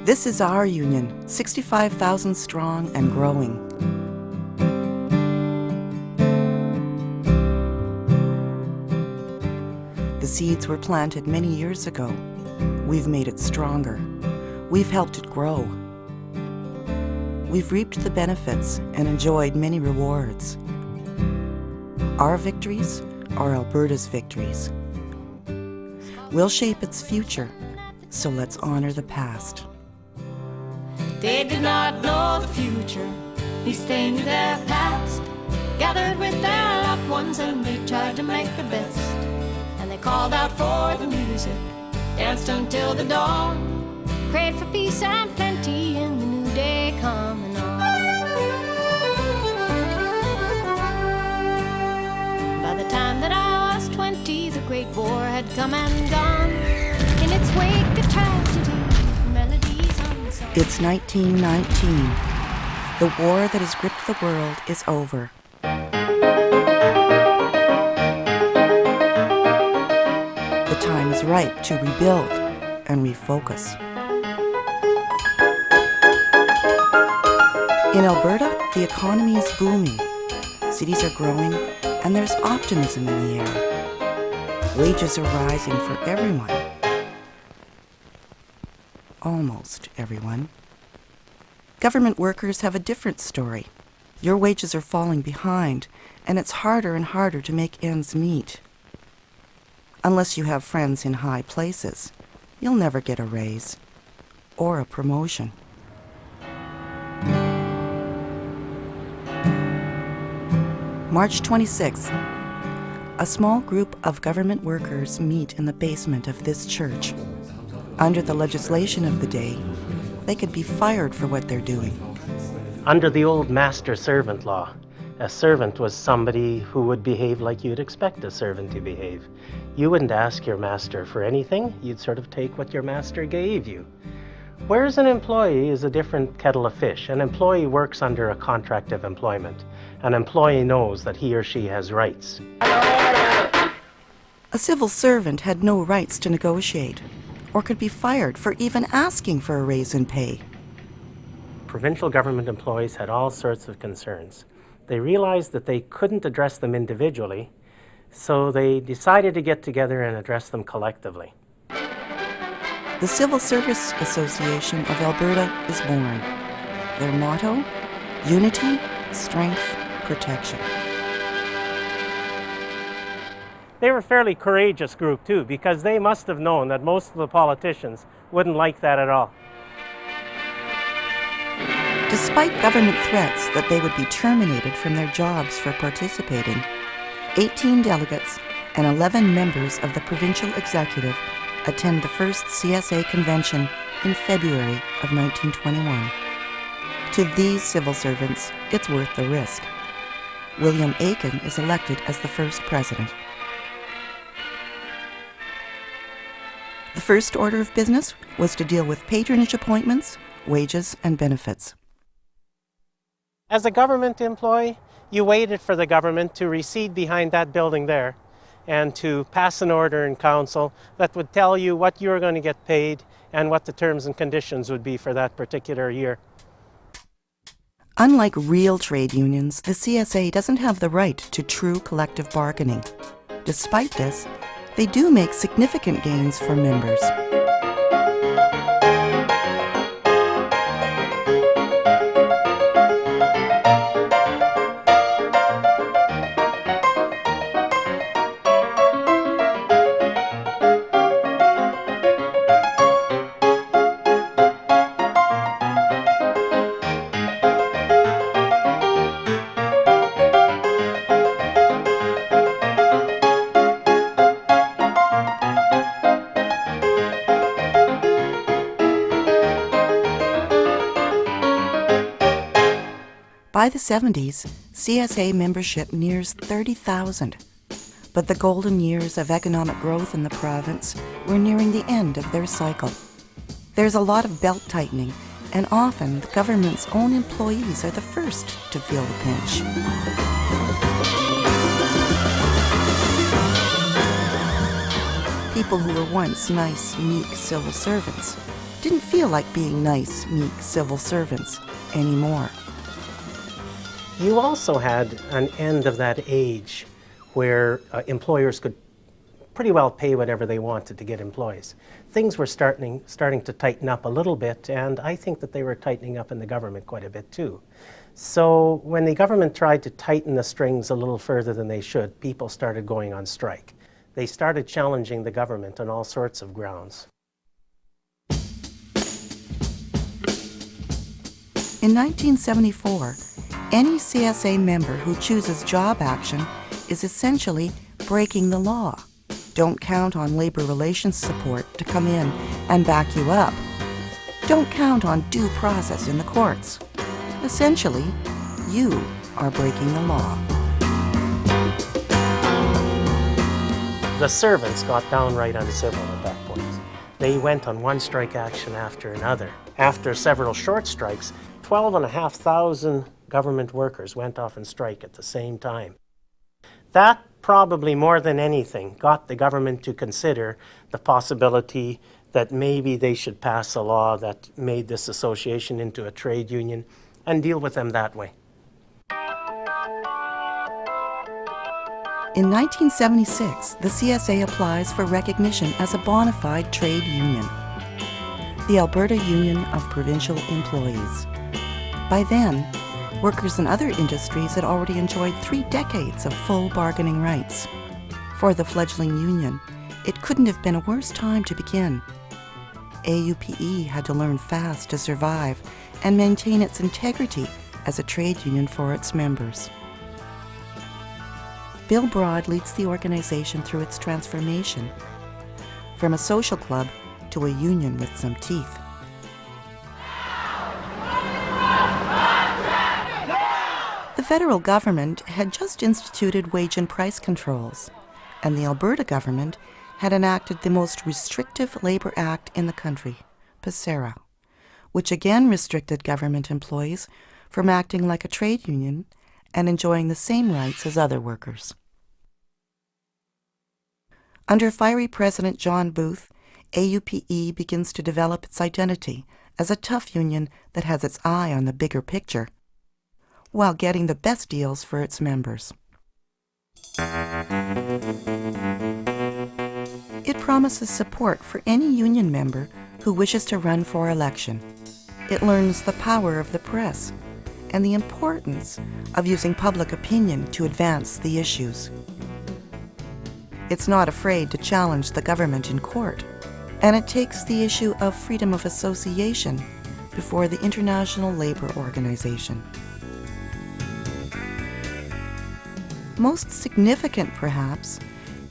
This is our union, 65,000 strong and growing. The seeds were planted many years ago. We've made it stronger. We've helped it grow. We've reaped the benefits and enjoyed many rewards. Our victories are Alberta's victories. We'll shape its future, so let's honor the past. They did not know the future, least they knew their past. Gathered with their loved ones and they tried to make the best. And they called out for the music, danced until the dawn, prayed for peace and plenty in the new day coming on. By the time that I was 20, the Great War had come and gone. In its wake, a tragedy, melodies unsung. It's 1919. The war that has gripped the world is over. The time is right to rebuild and refocus. In Alberta, the economy is booming. Cities are growing, and there's optimism in the air. Wages are rising for everyone. Almost everyone. Government workers have a different story. Your wages are falling behind, and it's harder and harder to make ends meet. Unless you have friends in high places, you'll never get a raise or a promotion. March 26th. A small group of government workers meet in the basement of this church. Under the legislation of the day, they could be fired for what they're doing. Under the old master-servant law, a servant was somebody who would behave like you'd expect a servant to behave. You wouldn't ask your master for anything, you'd sort of take what your master gave you. Whereas an employee is a different kettle of fish. An employee works under a contract of employment. An employee knows that he or she has rights. A civil servant had no rights to negotiate, or could be fired for even asking for a raise in pay. Provincial government employees had all sorts of concerns. They realized that they couldn't address them individually, so they decided to get together and address them collectively. The Civil Service Association of Alberta is born. Their motto: unity, strength, protection. They were a fairly courageous group too, because they must have known that most of the politicians wouldn't like that at all. Despite government threats that they would be terminated from their jobs for participating, 18 delegates and 11 members of the provincial executive attend the first CSA convention in February of 1921. To these civil servants, it's worth the risk. William Aiken is elected as the first president. The first order of business was to deal with patronage appointments, wages, and benefits. As a government employee, you waited for the government to recede behind that building there and to pass an order in council that would tell you what you were going to get paid and what the terms and conditions would be for that particular year. Unlike real trade unions, the CSA doesn't have the right to true collective bargaining. Despite this, they do make significant gains for members. By the 70s, CSA membership nears 30,000. But the golden years of economic growth in the province were nearing the end of their cycle. There's a lot of belt-tightening, and often the government's own employees are the first to feel the pinch. People who were once nice, meek civil servants didn't feel like being nice, meek civil servants anymore. You also had an end of that age where employers could pretty well pay whatever they wanted to get employees. Things were starting to tighten up a little bit, and I think that they were tightening up in the government quite a bit too. So when the government tried to tighten the strings a little further than they should, people started going on strike. They started challenging the government on all sorts of grounds. In 1974, any CSA member who chooses job action is essentially breaking the law. Don't count on labor relations support to come in and back you up. Don't count on due process in the courts. Essentially, you are breaking the law. The servants got downright uncivil at that point. They went on one strike action after another. After several short strikes, 12,500 government workers went off on strike at the same time. That probably more than anything got the government to consider the possibility that maybe they should pass a law that made this association into a trade union and deal with them that way. In 1976, the CSA applies for recognition as a bona fide trade union, the Alberta Union of Provincial Employees. By then, workers in other industries had already enjoyed 3 decades of full bargaining rights. For the fledgling union, it couldn't have been a worse time to begin. AUPE had to learn fast to survive and maintain its integrity as a trade union for its members. Bill Broad leads the organization through its transformation, from a social club to a union with some teeth. The federal government had just instituted wage and price controls, and the Alberta government had enacted the most restrictive labor act in the country, PSERA, which again restricted government employees from acting like a trade union and enjoying the same rights as other workers. Under fiery President John Booth, AUPE begins to develop its identity as a tough union that has its eye on the bigger picture, while getting the best deals for its members. It promises support for any union member who wishes to run for election. It learns the power of the press and the importance of using public opinion to advance the issues. It's not afraid to challenge the government in court, and it takes the issue of freedom of association before the International Labour Organization. Most significant, perhaps,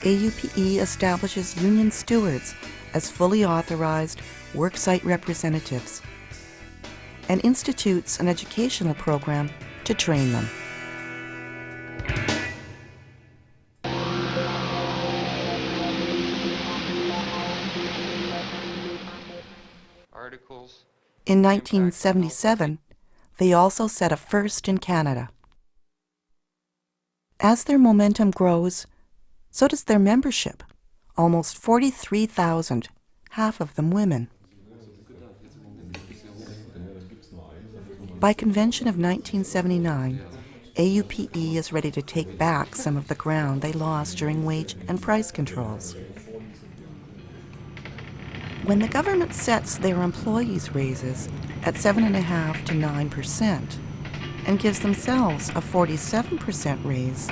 AUPE establishes union stewards as fully authorized worksite representatives and institutes an educational program to train them. In 1977, they also set a first in Canada. As their momentum grows, so does their membership, almost 43,000, half of them women. By convention of 1979, AUPE is ready to take back some of the ground they lost during wage and price controls. When the government sets their employees' raises at 7.5% to 9% and gives themselves a 47% raise,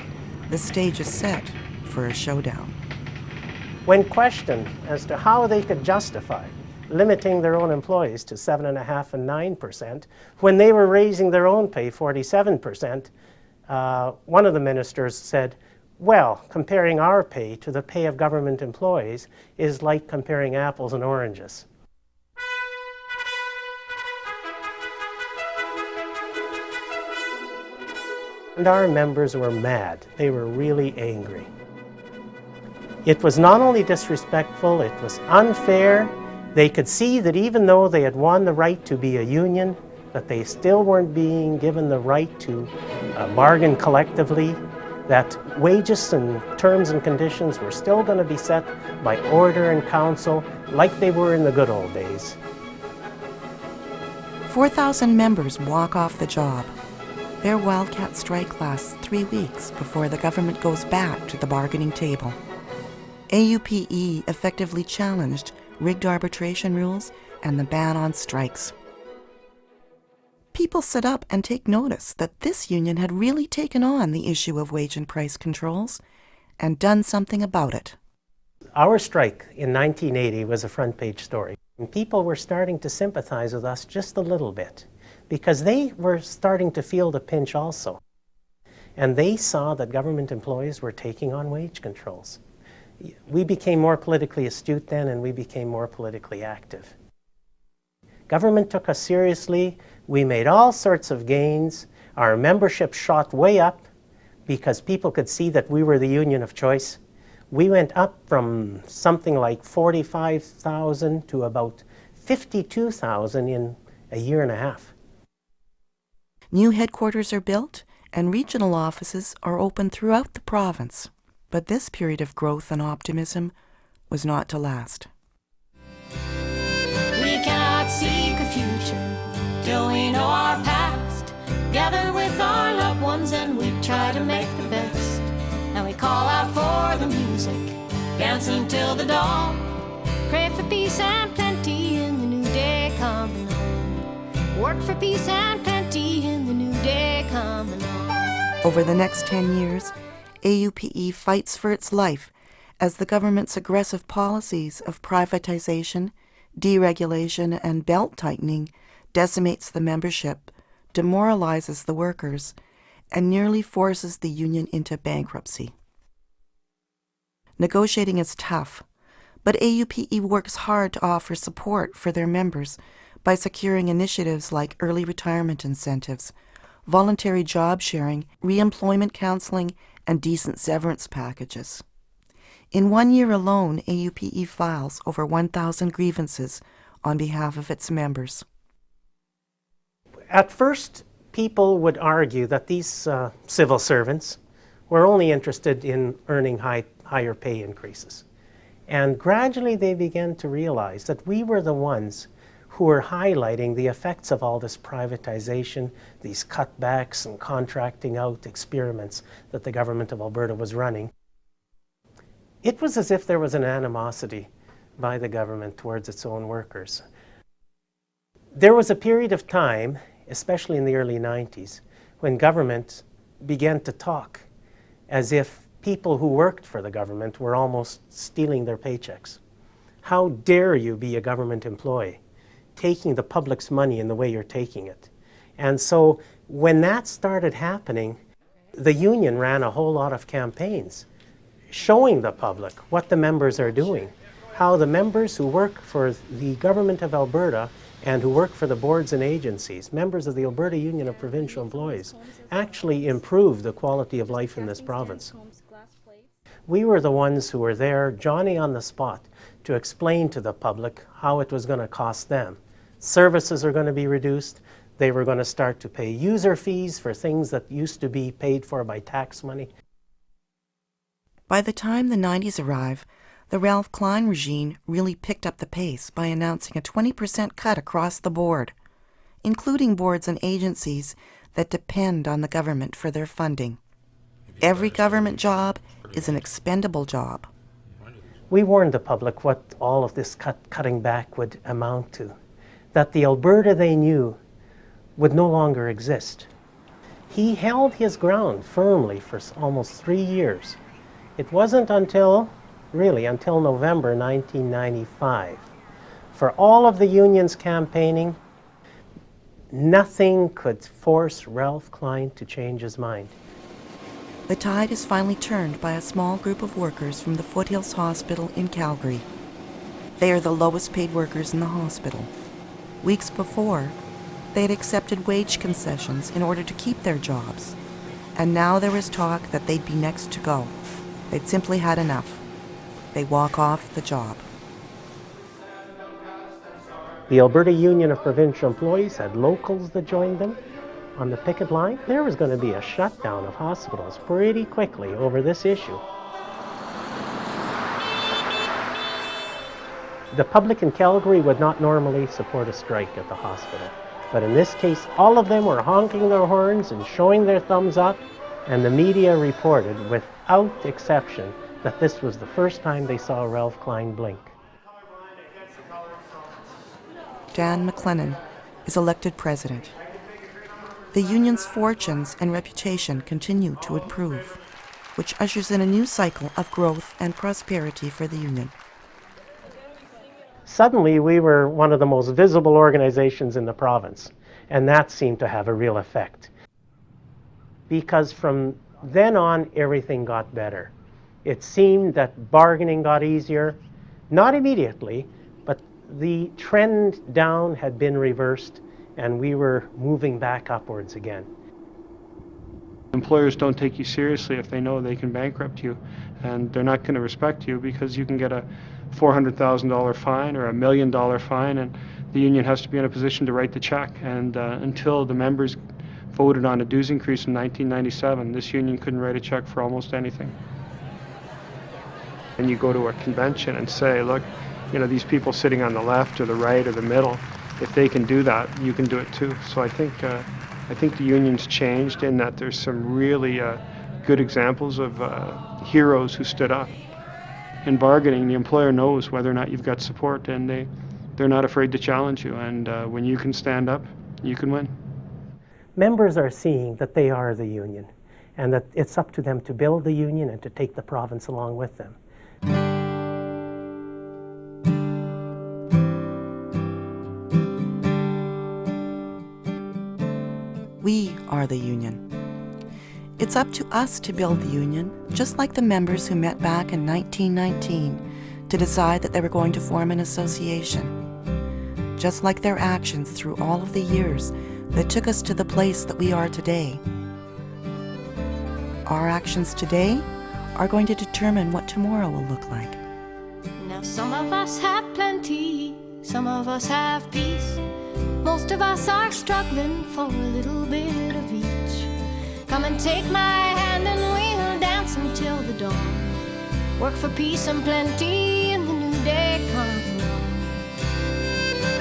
the stage is set for a showdown. When questioned as to how they could justify limiting their own employees to 7.5% and 9%, when they were raising their own pay 47%, one of the ministers said, well, comparing our pay to the pay of government employees is like comparing apples and oranges. And our members were mad. They were really angry. It was not only disrespectful, it was unfair. They could see that even though they had won the right to be a union, that they still weren't being given the right to bargain collectively, that wages and terms and conditions were still going to be set by order and council like they were in the good old days. 4,000 members walk off the job. Their wildcat strike lasts 3 weeks before the government goes back to the bargaining table. AUPE effectively challenged rigged arbitration rules and the ban on strikes. People sit up and take notice that this union had really taken on the issue of wage and price controls and done something about it. Our strike in 1980 was a front page story. And people were starting to sympathize with us just a little bit because they were starting to feel the pinch also. And they saw that government employees were taking on wage controls. We became more politically astute then, and we became more politically active. Government took us seriously. We made all sorts of gains. Our membership shot way up because people could see that we were the union of choice. We went up from something like 45,000 to about 52,000 in a year and a half. New headquarters are built and regional offices are open throughout the province. But this period of growth and optimism was not to last. We cannot seek a future till we know our past. Gather with our loved ones and we try to make the best. And we call out for the music, dancing till the dawn. Pray for peace and plenty in the new day coming on. Work for peace and plenty in the new day coming on. Over the next 10 years, AUPE fights for its life as the government's aggressive policies of privatization, deregulation, and belt-tightening decimates the membership, demoralizes the workers, and nearly forces the union into bankruptcy. Negotiating is tough, but AUPE works hard to offer support for their members by securing initiatives like early retirement incentives, voluntary job sharing, re-employment counseling, and decent severance packages. In 1 year alone, AUPE files over 1,000 grievances on behalf of its members. At first, people would argue that these civil servants were only interested in earning higher pay increases. And gradually they began to realize that we were the ones who were highlighting the effects of all this privatization, these cutbacks and contracting out experiments that the government of Alberta was running. It was as if there was an animosity by the government towards its own workers. There was a period of time, especially in the early 90s, when government began to talk as if people who worked for the government were almost stealing their paychecks. How dare you be a government employee, taking the public's money in the way you're taking it? And so when that started happening, the union ran a whole lot of campaigns showing the public what the members are doing, how the members who work for the government of Alberta and who work for the boards and agencies, members of the Alberta Union of Provincial Employees, actually improve the quality of life in this province. We were the ones who were there, Johnny on the spot, to explain to the public how it was going to cost them. Services are going to be reduced. They were going to start to pay user fees for things that used to be paid for by tax money. By the time the 90s arrive, the Ralph Klein regime really picked up the pace by announcing a 20% cut across the board, including boards and agencies that depend on the government for their funding. Every government job is an expendable job. We warned the public what all of this cutting back would amount to, that the Alberta they knew would no longer exist. He held his ground firmly for almost 3 years. It wasn't until November 1995. For all of the union's campaigning, nothing could force Ralph Klein to change his mind. The tide is finally turned by a small group of workers from the Foothills Hospital in Calgary. They are the lowest paid workers in the hospital. Weeks before, they had accepted wage concessions in order to keep their jobs. And now there is talk that they'd be next to go. They'd simply had enough. They walk off the job. The Alberta Union of Provincial Employees had locals that joined them on the picket line. There was going to be a shutdown of hospitals pretty quickly over this issue. The public in Calgary would not normally support a strike at the hospital. But in this case, all of them were honking their horns and showing their thumbs up, and the media reported without exception that this was the first time they saw Ralph Klein blink. Dan McLennan is elected president. The union's fortunes and reputation continue to improve, which ushers in a new cycle of growth and prosperity for the union. Suddenly, we were one of the most visible organizations in the province, and that seemed to have a real effect. Because from then on, everything got better. It seemed that bargaining got easier, not immediately, but the trend down had been reversed, and we were moving back upwards again. Employers don't take you seriously if they know they can bankrupt you, and they're not going to respect you because you can get a $400,000 fine or $1 million fine, and the union has to be in a position to write the check. And until the members voted on a dues increase in 1997, this union couldn't write a check for almost anything. And you go to a convention and say, look, you know, these people sitting on the left or the right or the middle, if they can do that, you can do it too. So I think the union's changed in that there's some really good examples of heroes who stood up. In bargaining, the employer knows whether or not you've got support, and they're not afraid to challenge you. And when you can stand up, you can win. Members are seeing that they are the union, and that it's up to them to build the union and to take the province along with them. We are the union. It's up to us to build the union, just like the members who met back in 1919 to decide that they were going to form an association. Just like their actions through all of the years that took us to the place that we are today. Our actions today are going to determine what tomorrow will look like. Now some of us have plenty, some of us have peace. Most of us are struggling for a little bit of each. Come and take my hand and we'll dance until the dawn. Work for peace and plenty in the new day come along.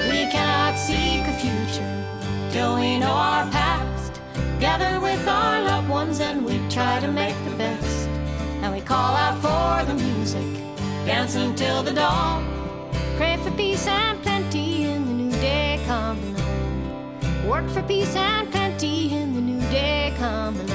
We cannot seek a future till we know our past. Gather with our loved ones and we try to make the best. And we call out for the music, dance until the dawn. Pray for peace and plenty in the new day come along. Work for peace and plenty in the new day come along.